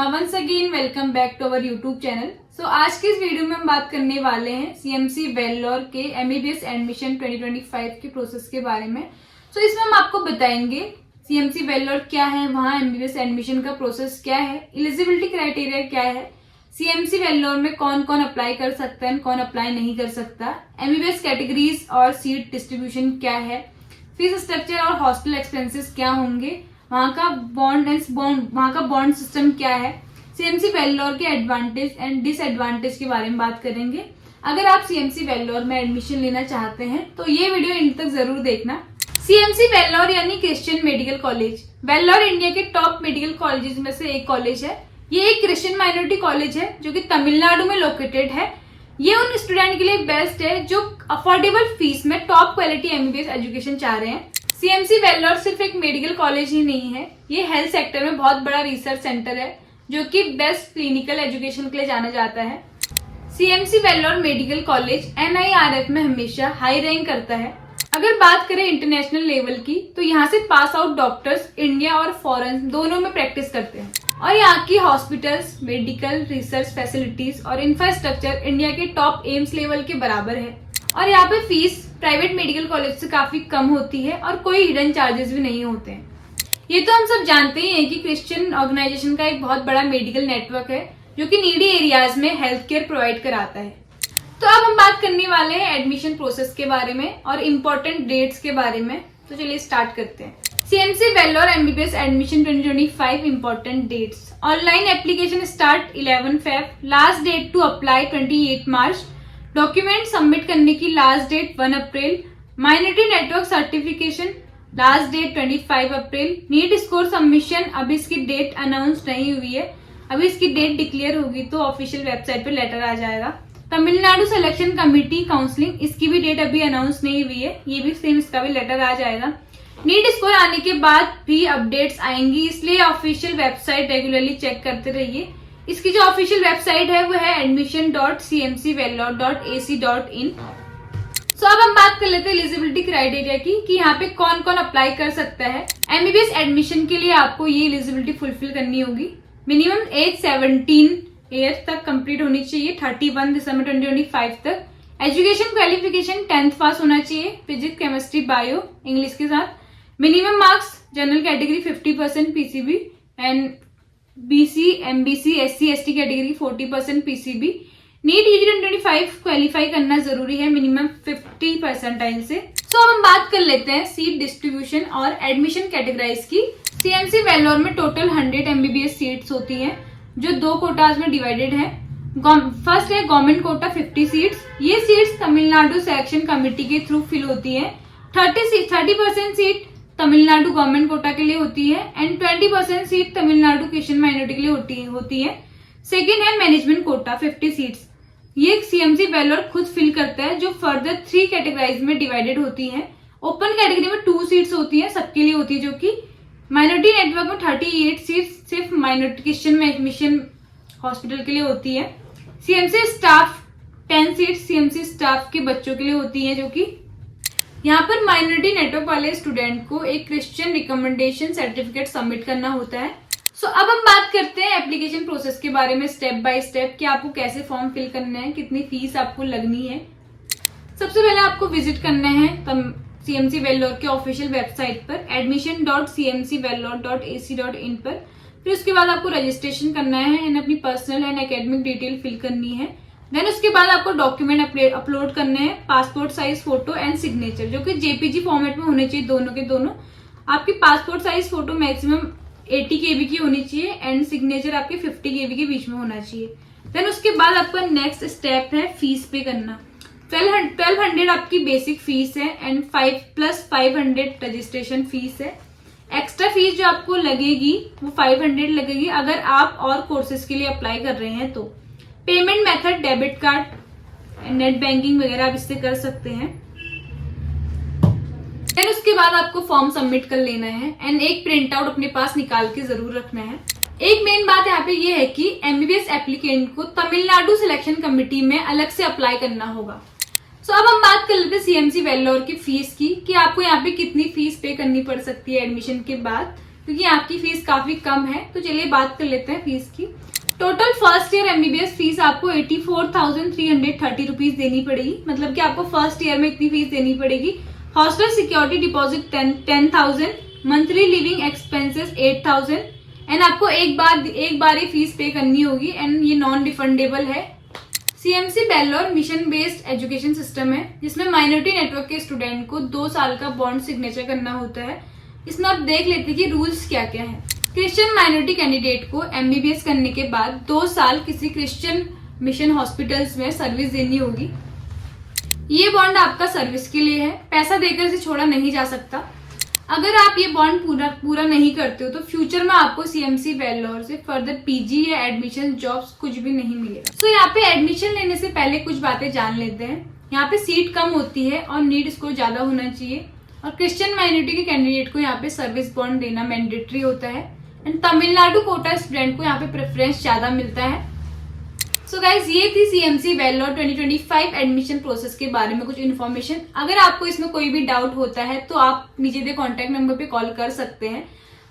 Once again welcome back to our YouTube channel. आज के इस वीडियो में हम बात करने वाले हैं सीएमसी वेल्लोर के एमबीबीएस एडमिशन 2025 के प्रोसेस के बारे में। इसमें हम आपको बताएंगे सीएमसी वेल्लोर क्या है, वहाँ एमबीबीएस एडमिशन का प्रोसेस क्या है, एलिजिबिलिटी क्राइटेरिया क्या है, सीएमसी वेल्लोर में कौन कौन अप्लाई कर सकता है, कौन अप्लाई नहीं कर सकता, एमबीबीएस कैटेगरीज और सीट डिस्ट्रीब्यूशन क्या है, फीस स्ट्रक्चर और हॉस्टल एक्सपेंसेस क्या होंगे, वहाँ का बॉन्ड सिस्टम क्या है, सीएमसी वेल्लोर के एडवांटेज एंड डिसएडवांटेज के बारे में बात करेंगे। अगर आप सीएमसी वेल्लोर में एडमिशन लेना चाहते हैं तो ये वीडियो इन तक जरूर देखना। सीएमसी वेल्लोर यानी Christian medical college. Vellore India के टॉप मेडिकल कॉलेजेस में से एक कॉलेज है। ये एक क्रिश्चियन माइनॉरिटी कॉलेज है जो कि तमिलनाडु में लोकेटेड है। ये उन स्टूडेंट के लिए बेस्ट है जो अफोर्डेबल फीस में टॉप क्वालिटी एमबीबीएस एजुकेशन चाह रहे हैं। सीएमसी वेल्लोर सिर्फ एक मेडिकल कॉलेज ही नहीं है, ये हेल्थ सेक्टर में बहुत बड़ा रिसर्च सेंटर है जो कि बेस्ट क्लिनिकल एजुकेशन के लिए जाना जाता है। CMC Vellore medical college NIRF में हमेशा हाई रैंक करता है। अगर बात करें इंटरनेशनल लेवल की तो यहाँ से पास आउट डॉक्टर्स इंडिया और फॉरेन दोनों में प्रैक्टिस करते हैं और यहाँ की हॉस्पिटल्स, मेडिकल रिसर्च फैसिलिटीज और इंफ्रास्ट्रक्चर इंडिया के टॉप एम्स लेवल के बराबर है। और यहाँ पे फीस प्राइवेट मेडिकल कॉलेज से काफी कम होती है और कोई हिडन चार्जेस भी नहीं होते हैं। ये तो हम सब जानते ही हैं कि क्रिश्चियन ऑर्गेनाइजेशन का एक बहुत बड़ा मेडिकल नेटवर्क है जो कि नीडी एरियाज में हेल्थ केयर प्रोवाइड कराता है। तो अब हम बात करने वाले हैं एडमिशन प्रोसेस के बारे में और इम्पोर्टेंट डेट्स के बारे में। तो चलिए स्टार्ट करते हैं। CMC Vellore MBBS admission 2025 important dates. Online application start 11 Feb, last date to apply 28 March, document submit करने की last date 1 April, minority network certification last date 25 April, NEET score submission अभी इसकी डेट अनाउंस नहीं हुई है, अभी इसकी डेट डिक्लेयर होगी तो ऑफिशियल वेबसाइट पे लेटर आ जाएगा। तमिलनाडु सिलेक्शन कमेटी काउंसलिंग, इसकी भी डेट अभी अनाउंस नहीं हुई है, ये भी सेम इसका भी लेटर आ जाएगा। नीट स्कोर आने के बाद भी अपडेट्स आएंगी, इसलिए ऑफिशियल वेबसाइट रेगुलरली चेक करते रहिए। इसकी जो ऑफिशियल वेबसाइट है वो है admission.cmcvellore.ac.in। अब हम बात कर लेते हैं एलिजिबिलिटी क्राइटेरिया की कि यहाँ पे कौन कौन अप्लाई कर सकता है। एमबीबीएस एडमिशन के लिए आपको ये एलिजिबिलिटी फुलफिल करनी होगी। मिनिमम एज 17 ईयर तक कंप्लीट होनी चाहिए 31 दिसंबर 2025 तक। एजुकेशन क्वालिफिकेशन 10th पास होना चाहिए, फिजिक्स केमिस्ट्री बायो इंग्लिश के साथ। Minimum marks general category 50% PCB and BC MBC SC ST category 40% PCB. NEET UG 2025 qualify करना जरूरी है मिनिमम 50 परसेंटाइल से। अब हम बात कर लेते हैं सीट डिस्ट्रीब्यूशन और एडमिशन कैटेगराइज की। सीएमसी वेल्लोर में टोटल 100 एमबीबीएस सीट्स होती हैं जो 2 कोटाज में डिवाइडेड है। फर्स्ट है गवर्नमेंट कोटा 50 सीट्स। ये सीट्स तमिलनाडु सिलेक्शन कमेटी के थ्रू फिल होती है। 30% सीट तमिलनाडु गवर्नमेंट कोटा के लिए होती है and 20% seat Tamil Nadu Christian minority के लिए होती है। सेकेंड है मैनेजमेंट कोटा 50 सीट्स। ये सीएमसी वेल्लोर खुद फिल करता है जो फर्दर 3 कैटेगराइज में डिवाइडेड होती है। ओपन कैटेगरी में 2 सीट्स होती है, सबके लिए होती है, जो कि माइनॉरिटी नेटवर्क में 38 सीट्स सिर्फ माइनॉरिटी क्रिश्चियन मिशन हॉस्पिटल के लिए होती है। CMC staff 10 seats CMC staff के बच्चों के लिए होती है, जो कि यहाँ पर माइनॉरिटी नेटवर्क वाले स्टूडेंट को एक क्रिश्चियन रिकमेंडेशन सर्टिफिकेट सबमिट करना होता है। अब हम बात करते हैं एप्लीकेशन प्रोसेस के बारे में स्टेप बाय स्टेप कि आपको कैसे फॉर्म फिल करना है, कितनी फीस आपको लगनी है। सबसे पहले आपको विजिट करना है सीएमसी वेल्लोर के ऑफिशियल वेबसाइट पर admission.cmcvellore.ac.in पर। फिर उसके बाद आपको रजिस्ट्रेशन करना है एंड अपनी personal and academic detail fill करनी है। देन उसके बाद आपको डॉक्यूमेंट अपलोड करने हैं, passport size photo and signature, जो कि जेपीजी फॉर्मेट में होने चाहिए दोनों के दोनों। आपकी passport size photo maximum 80 KB की होनी चाहिए एंड सिग्नेचर आपके 50 KB के बीच में होना चाहिए। देन उसके बाद आपका नेक्स्ट स्टेप है फीस पे करना। 1200 आपकी बेसिक फीस है एंड 500 रजिस्ट्रेशन फीस है। एक्स्ट्रा फीस जो आपको लगेगी वो 500 लगेगी अगर आप और कोर्सेज के लिए अप्लाई कर रहे हैं तो। Payment method debit card, net banking वगैरह आप इससे कर सकते हैं। देन उसके बाद आपको फॉर्म सबमिट कर लेना है एंड एक प्रिंट आउट अपने पास निकाल के जरूर रखना है। एक मेन बात यहाँ पे ये है कि एमबीबीएस एप्लीकेंट को तमिलनाडु सिलेक्शन कमेटी में अलग से अप्लाई करना होगा। अब हम बात कर लेते हैं सीएमसी वेल्लोर की फीस की कि आपको यहाँ पे कितनी फीस पे करनी पड़ सकती है एडमिशन के बाद। क्योंकि आपकी फीस काफी कम है। तो चलिए बात कर लेते हैं फीस की। Total first year MBBS fees आपको 84,330 रुपीज देनी पड़ेगी, मतलब कि आपको फर्स्ट ईयर में इतनी फीस देनी पड़ेगी। Hostel security deposit 10,000, monthly living expenses 8,000 and आपको एक बार ही फीस पे करनी होगी एंड ये नॉन रिफंडेबल है। CMC Vellore mission based education system है जिसमें माइनॉरिटी नेटवर्क के स्टूडेंट को 2 साल का बॉन्ड सिग्नेचर करना होता है। इसमें आप देख लेते हैं कि रूल्स क्या क्या है। क्रिश्चियन माइनॉरिटी कैंडिडेट को एमबीबीएस करने के बाद 2 साल किसी क्रिश्चियन मिशन हॉस्पिटल्स में सर्विस देनी होगी। ये बॉन्ड आपका सर्विस के लिए है, पैसा देकर इसे छोड़ा नहीं जा सकता। अगर आप ये बॉन्ड पूरा नहीं करते हो तो फ्यूचर में आपको सीएमसी वेल्लोर से फर्दर पीजी या एडमिशन जॉब्स कुछ भी नहीं मिलेगा। तो यहाँ पे एडमिशन लेने से पहले कुछ बातें जान लेते हैं। यहाँ पे सीट कम होती है और नीड स्कोर ज्यादा होना चाहिए और क्रिश्चियन माइनॉरिटी के कैंडिडेट को यहाँ पे सर्विस बॉन्ड देना मैंडेटरी होता है एंड तमिलनाडु कोटा स्टूडेंट को यहाँ पे प्रेफरेंस ज्यादा मिलता है। सो गाइज ये थी सीएमसी वेल्लोर 2025 एडमिशन प्रोसेस के बारे में कुछ इन्फॉर्मेशन। अगर आपको इसमें कोई भी डाउट होता है तो आप नीचे दिए कॉन्टैक्ट नंबर पे कॉल कर सकते हैं।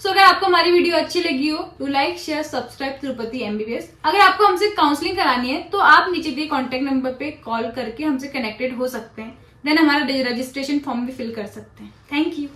सो अगर आपको हमारी वीडियो अच्छी लगी हो तो like share subscribe Tirupati MBBS. अगर आपको हमसे काउंसलिंग करानी है तो आप नीचे दिए कॉन्टैक्ट नंबर पे कॉल करके हमसे कनेक्टेड हो सकते हैं, देन हमारा रजिस्ट्रेशन फॉर्म भी फिल कर सकते हैं। Thank you.